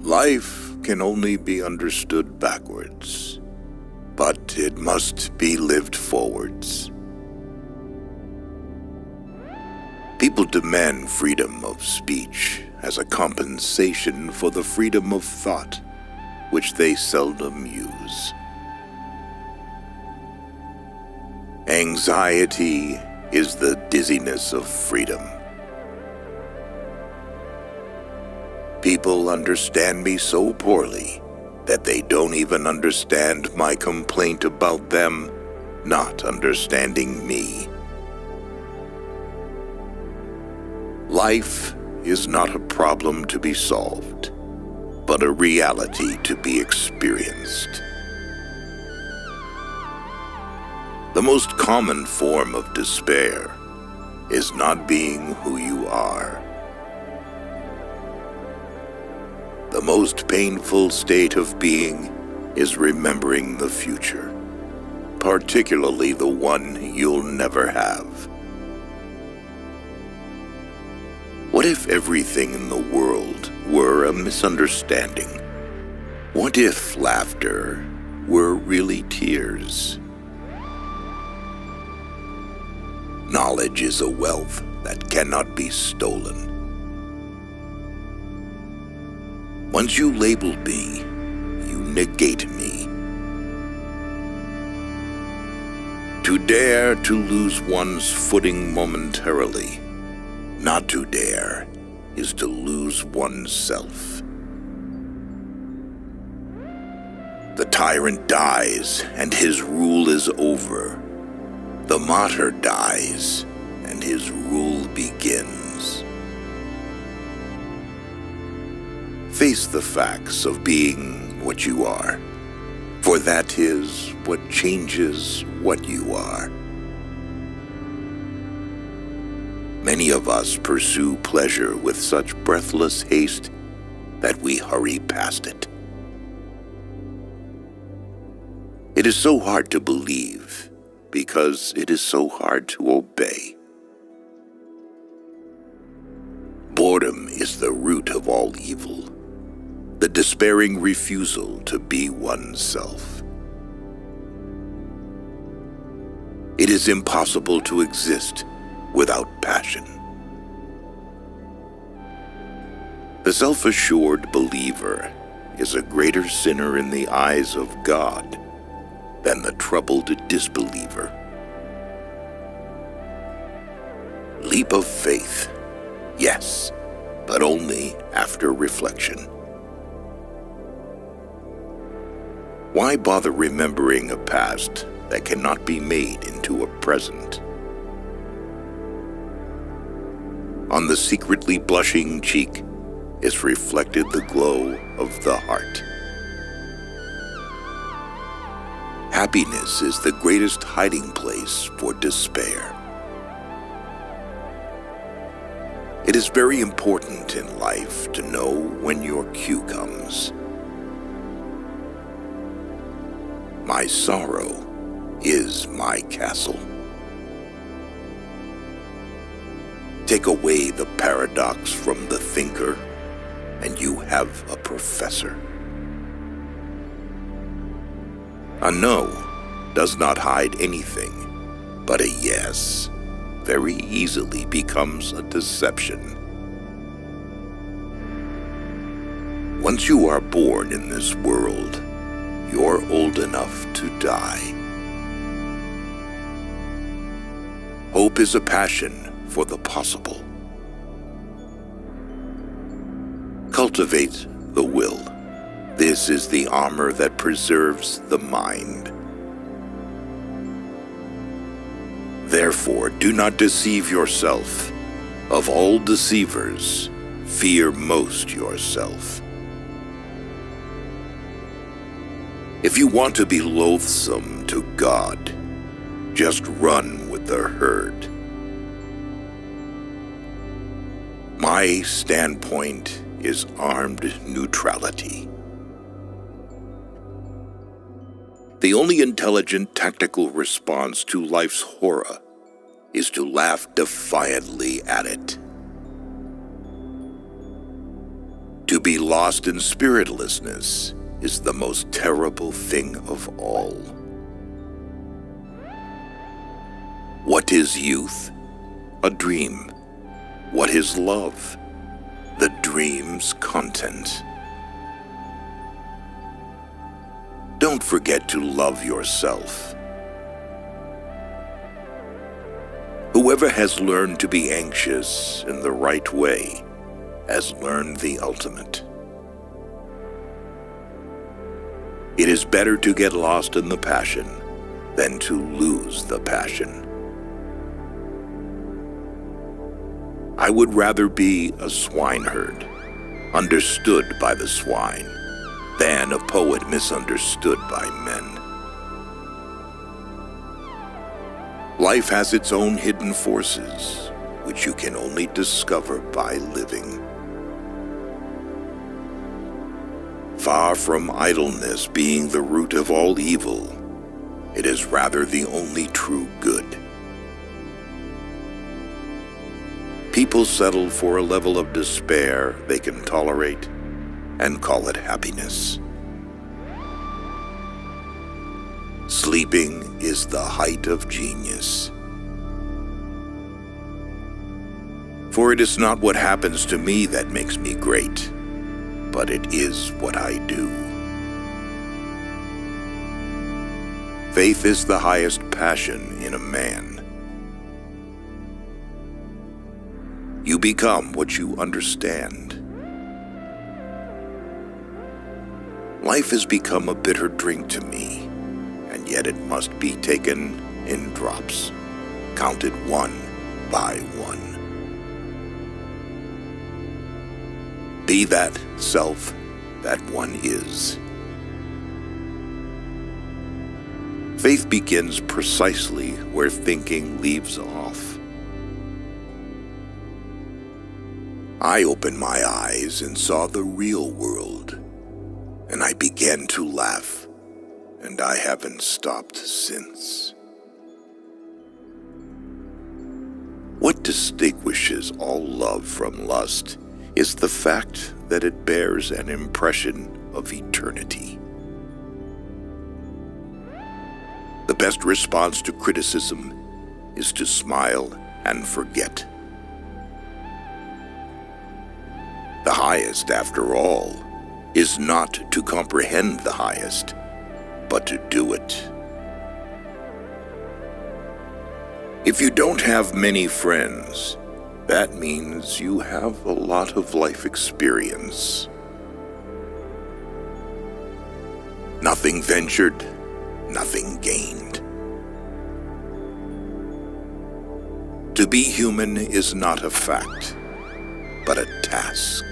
Life can only be understood backwards, but it must be lived forwards. People demand freedom of speech as a compensation for the freedom of thought, which they seldom use. Anxiety is the dizziness of freedom. People understand me so poorly that they don't even understand my complaint about them not understanding me. Life is not a problem to be solved, but a reality to be experienced. The most common form of despair is not being who you are. The most painful state of being is remembering the future, particularly the one you'll never have. What if everything in the world were a misunderstanding? What if laughter were really tears? Knowledge is a wealth that cannot be stolen. Once you label me, you negate me. To dare to lose one's footing momentarily, not to dare, is to lose oneself. The tyrant dies, and his rule is over. The martyr dies, and his rule begins. Face the facts of being what you are, for that is what changes what you are. Many of us pursue pleasure with such breathless haste that we hurry past it. It is so hard to believe because it is so hard to obey. Boredom is the root of all evil, the despairing refusal to be oneself. It is impossible to exist without passion. The self-assured believer is a greater sinner in the eyes of God than the troubled disbeliever. Leap of faith, yes, but only after reflection. Why bother remembering a past that cannot be made into a present? On the secretly blushing cheek is reflected the glow of the heart. Happiness is the greatest hiding place for despair. It is very important in life to know when your cue comes. My sorrow is my castle. Take away the paradox from the thinker, and you have a professor. A no does not hide anything, but a yes very easily becomes a deception. Once you are born in this world, you're old enough to die. Hope is a passion for the possible. Cultivate the will. This is the armor that preserves the mind. Therefore, do not deceive yourself. Of all deceivers, fear most yourself. If you want to be loathsome to God, just run with the herd. My standpoint is armed neutrality. The only intelligent tactical response to life's horror is to laugh defiantly at it. To be lost in spiritlessness is the most terrible thing of all. What is youth? A dream. What is love? The dream's content. Don't forget to love yourself. Whoever has learned to be anxious in the right way has learned the ultimate. It is better to get lost in the passion than to lose the passion. I would rather be a swineherd, understood by the swine, than a poet misunderstood by men. Life has its own hidden forces, which you can only discover by living. Far from idleness being the root of all evil, it is rather the only true good. People settle for a level of despair they can tolerate and call it happiness. Sleeping is the height of genius. For it is not what happens to me that makes me great, but it is what I do. Faith is the highest passion in a man. You become what you understand. Life has become a bitter drink to me, and yet it must be taken in drops, counted one by one. Be that self that one is. Faith begins precisely where thinking leaves off. I opened my eyes and saw the real world, and I began to laugh, and I haven't stopped since. What distinguishes all love from lust is the fact that it bears an impression of eternity. The best response to criticism is to smile and forget. The highest, after all, is not to comprehend the highest, but to do it. If you don't have many friends, that means you have a lot of life experience. Nothing ventured, nothing gained. To be human is not a fact, but a task.